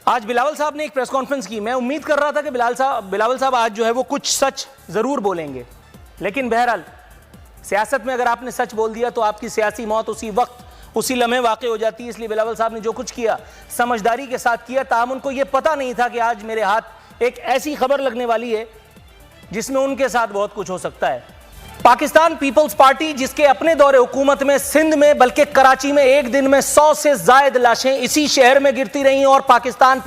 आज बिलावल साहब ने एक प्रेस कॉन्फ्रेंस की। मैं उम्मीद कर रहा था कि बिलावल साहब आज जो है वो कुछ सच जरूर बोलेंगे, लेकिन बहरहाल सियासत में अगर आपने सच बोल दिया तो आपकी सियासी मौत उसी वक्त उसी लम्हे वाक़ हो जाती है। इसलिए बिलावल साहब ने जो कुछ किया समझदारी के साथ किया। ताहम उनको ये पता नहीं था कि आज मेरे हाथ एक ऐसी खबर लगने वाली है जिसमें उनके साथ बहुत कुछ हो सकता है। पाकिस्तान पीपल्स पार्टी, जिसके अपने दौरे हुकूमत में सिंध में बल्कि कराची में एक दिन में 100 से ज्यादा लाशें इसी शहर में गिरती रहीं, और पाकिस्तान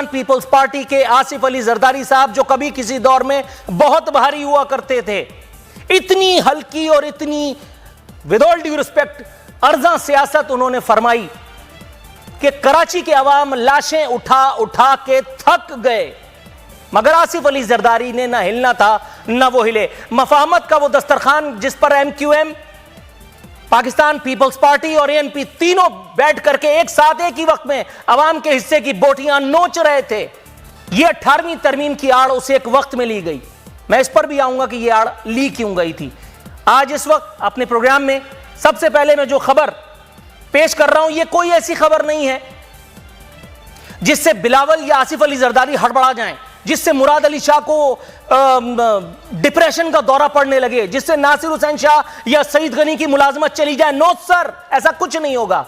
पीपल्स पार्टी के आसिफ अली जरदारी साहब जो कभी किसी दौर में बहुत भारी हुआ करते थे, इतनी हल्की और इतनी विद ऑल ड्यू रिस्पेक्ट अर्जा सियासत उन्होंने फरमाई कि कराची के अवाम लाशें उठा उठा के थक गए, मगर आसिफ अली जरदारी ने ना हिलना था ना वो हिले। मफाहमत का वो दस्तरखान जिस पर MQM, पाकिस्तान पीपल्स पार्टी और ANP तीनों बैठ करके एक साथ एक ही वक्त में अवाम के हिस्से की बोटियां नोच रहे थे, ये 18वीं तरमीम की आड़ उसे एक वक्त में ली गई। मैं इस पर भी आऊंगा कि ये आड़ ली क्यों गई थी। आज इस वक्त अपने प्रोग्राम में सबसे पहले मैं जो खबर पेश कर रहा हूं, ये कोई ऐसी खबर नहीं है जिससे बिलावल या आसिफ अली जरदारी हड़बड़ा जाएं, जिससे मुराद अली शाह को डिप्रेशन का दौरा पड़ने लगे, जिससे नासिर हुसैन शाह या सईद गनी की मुलाजमत चली जाए। नो सर, ऐसा कुछ नहीं होगा।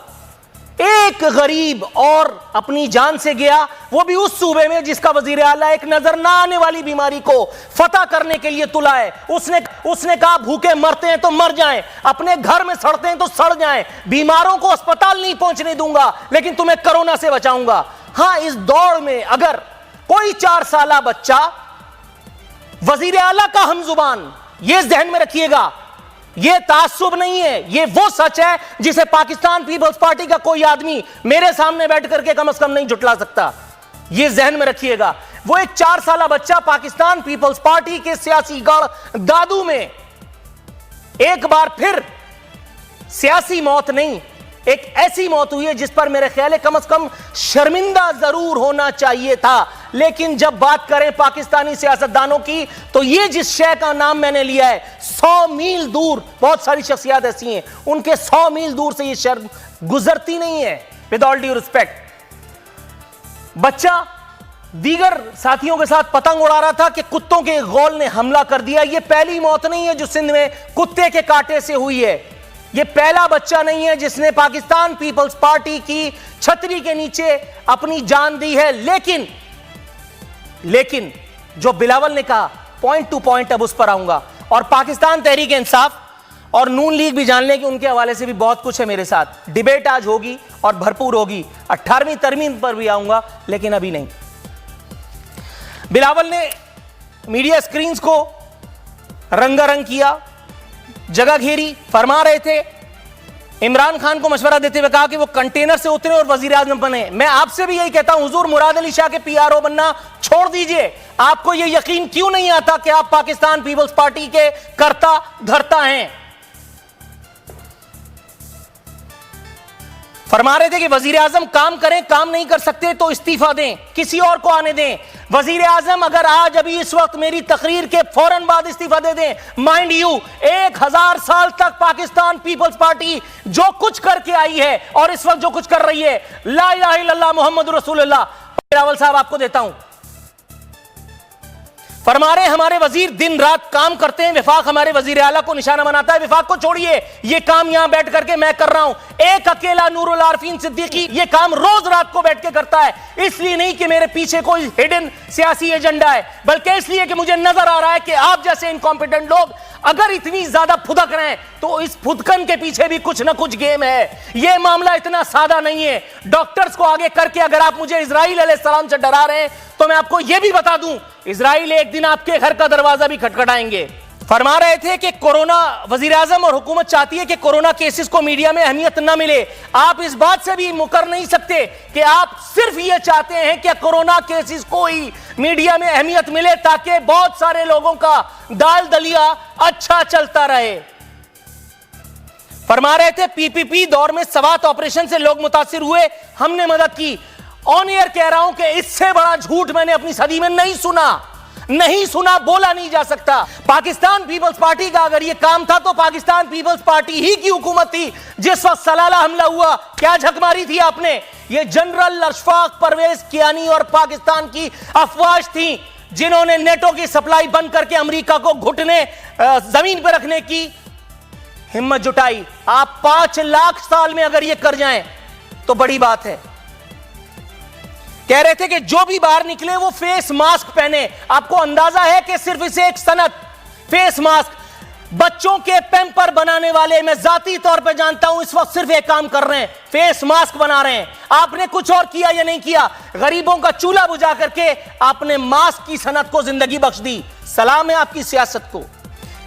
एक गरीब और अपनी जान से गया, वो भी उस सूबे में जिसका वजीर आला एक नजर ना आने वाली बीमारी को फतह करने के लिए तुला है। उसने कहा भूखे मरते हैं तो मर जाएं, अपने घर में सड़ते हैं तो सड़ जाएं, बीमारों को अस्पताल नहीं पहुंचने दूंगा, लेकिन तुम्हें कोरोना से बचाऊंगा। हां, इस दौड़ में अगर कोई 4 साला बच्चा वजीर आला का हमजुबान, यह जहन में रखिएगा, यह तासुब नहीं है, यह वो सच है जिसे पाकिस्तान पीपल्स पार्टी का कोई आदमी मेरे सामने बैठ करके कम से कम नहीं जुटला सकता। यह जहन में रखिएगा। वो एक 4 साला बच्चा पाकिस्तान पीपल्स पार्टी के सियासी गढ़ दादू में एक बार फिर सियासी मौत नहीं, एक ऐसी मौत हुई है जिस पर मेरे ख्याल है कम से कम शर्मिंदा जरूर होना चाहिए था। लेकिन जब बात करें पाकिस्तानी सियासतदानों की, तो ये जिस शय का नाम मैंने लिया है, 100 मील दूर बहुत सारी शख्सियत ऐसी हैं, उनके 100 मील दूर से ये शर्म गुजरती नहीं है। विद ऑल ड्यू रिस्पेक्ट, बच्चा दीगर साथियों के साथ पतंग उड़ा रहा था कि कुत्तों के गौल ने हमला कर दिया। यह पहली मौत नहीं है जो सिंध में कुत्ते के कांटे से हुई है। यह पहला बच्चा नहीं है जिसने पाकिस्तान पीपल्स पार्टी की छतरी के नीचे अपनी जान दी है। लेकिन जो बिलावल ने कहा, पॉइंट टू पॉइंट अब उस पर आऊंगा, और पाकिस्तान तहरीक इंसाफ और नून लीग भी जान ले कि उनके हवाले से भी बहुत कुछ है मेरे साथ। डिबेट आज होगी और भरपूर होगी। 18वीं तरमीम पर भी आऊंगा, लेकिन अभी नहीं। बिलावल ने मीडिया स्क्रीन्स को रंगारंग किया, जगह घेरी, फरमा रहे थे, इमरान खान को मशवरा देते हुए कहा कि वो कंटेनर से उतरे और वजीर आजम बने। मैं आपसे भी यही कहता हूं, हुजूर मुराद अली शाह के PRO बनना छोड़ दीजिए। आपको यह यकीन क्यों नहीं आता कि आप पाकिस्तान पीपल्स पार्टी के कर्ता धर्ता हैं? फरमा रहे थे कि वजीर आजम काम करें, काम नहीं कर सकते तो इस्तीफा दें, किसी और को आने दें। वजीर आजम अगर आज अभी इस वक्त मेरी तकरीर के फौरन बाद इस्तीफा दे दें, माइंड यू 1000 साल तक पाकिस्तान पीपल्स पार्टी जो कुछ करके आई है और इस वक्त जो कुछ कर रही है, ला इलाहा इल्लल्लाह मुहम्मदुर रसूलुल्लाह। बिलावल साहब आपको देता हूं, फरमा रहे हमारे वजीर दिन रात काम करते हैं, विफाक हमारे वजीर आला को निशाना बनाता है। विफाक को छोड़िए, ये काम यहां बैठ करके मैं कर रहा हूं। एक अकेला नूरुल आरफीन सिद्दीकी ये काम रोज रात को बैठ के करता है। इसलिए नहीं कि मेरे पीछे कोई हिडन सियासी एजेंडा है, बल्कि इसलिए कि मुझे नजर आ रहा है कि आप जैसे इनकॉम्पिटेंट लोग अगर इतनी ज्यादा फुदक रहे हैं तो इस फुदकन के पीछे भी कुछ ना कुछ गेम है। यह मामला इतना सादा नहीं है। डॉक्टर्स को आगे करके अगर आप मुझे इजराइल अलैहिस्सलाम से डरा रहे हैं तो मैं आपको यह भी बता दूं, इजराइल एक दिन आपके घर का दरवाजा भी खटखटाएंगे। फरमा रहे थे कि कोरोना, वजीर आजम और हुकूमत चाहती है कि कोरोना केसेस को मीडिया में अहमियत न मिले। आप इस बात से भी मुकर नहीं सकते कि आप सिर्फ ये चाहते हैं कि कोरोना केसेस को ही मीडिया में अहमियत मिले ताकि बहुत सारे लोगों का दाल दलिया अच्छा चलता रहे। फरमा रहे थे PPP दौर में सवात ऑपरेशन से लोग मुतासिर हुए, हमने मदद की। ऑन एयर कह रहा हूं कि इससे बड़ा झूठ मैंने अपनी सदी में नहीं सुना। नहीं सुना, बोला नहीं जा सकता। पाकिस्तान पीपल्स पार्टी का अगर यह काम था तो पाकिस्तान पीपल्स पार्टी ही की हुकूमत थी जिस वक्त सलाला हमला हुआ। क्या झक मारी थी आपने? यह जनरल अशफाक परवेज कियानी और पाकिस्तान की अफवाज थी जिन्होंने नेटो की सप्लाई बंद करके अमेरिका को घुटने जमीन पर रखने की हिम्मत जुटाई। आप 5 लाख साल में अगर यह कर जाएं तो बड़ी बात है। कह रहे थे कि जो भी बाहर निकले वो फेस मास्क पहने। आपको अंदाजा है कि सिर्फ इसे एक सनत फेस मास्क, बच्चों के पैम्पर बनाने वाले मैं जाती तौर पे जानता हूं इस वक्त सिर्फ एक काम कर रहे हैं, फेस मास्क बना रहे हैं। आपने कुछ और किया या नहीं किया? गरीबों का चूल्हा बुझा करके आपने मास्क की सनत को जिंदगी बख्श दी। सलाम है आपकी सियासत को।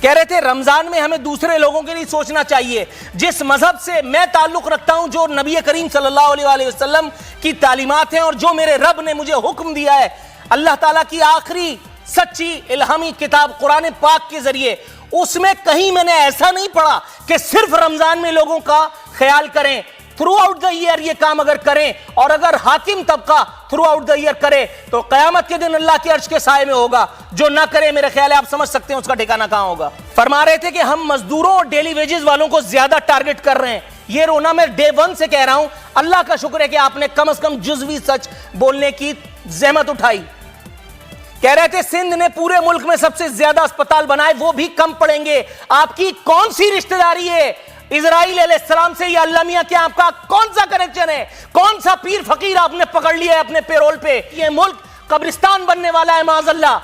कह रहे थे रमजान में हमें दूसरे लोगों के लिए सोचना चाहिए। जिस मजहब से मैं ताल्लुक रखता हूं, जो नबी करीम सल्लल्लाहु अलैहि वसल्लम की तालीमात हैं और जो मेरे रब ने मुझे हुक्म दिया है, अल्लाह ताला की आखिरी सच्ची इल्हामी किताब कुरान पाक के जरिए, उसमें कहीं मैंने ऐसा नहीं पढ़ा कि सिर्फ रमजान में लोगों का ख्याल करें। थ्रू आउट द ईयर ये काम अगर करें, और अगर हाकिम तबका थ्रू आउट द ईयर करे तो कयामत के दिन अल्लाह के अर्श के साए में होगा। जो ना करे मेरे ख्याल है आप समझ सकते हैं उसका ठिकाना कहां होगा। फरमा रहे थे कि हम मजदूरों और डेली वेजेस वालों को ज्यादा टारगेट कर रहे हैं। ये रोना मैं डे 1 से कह रहा हूं। अल्लाह का शुक्र है कि आपने कम से कम जुज़वी सच बोलने की जहमत उठाई। कह रहे थे सिंध ने पूरे मुल्क में सबसे ज्यादा अस्पताल बनाए, वो भी कम पड़ेंगे। आपकी कौन सी रिश्तेदारी है इजराइल अलैहिस्सलाम से या अल्लाह मियां? क्या आपका कौन सा कनेक्शन है? कौन सा पीर फकीर आपने पकड़ लिया है अपने पेरोल पे? ये मुल्क कब्रिस्तान बनने वाला है माज़अल्लाह।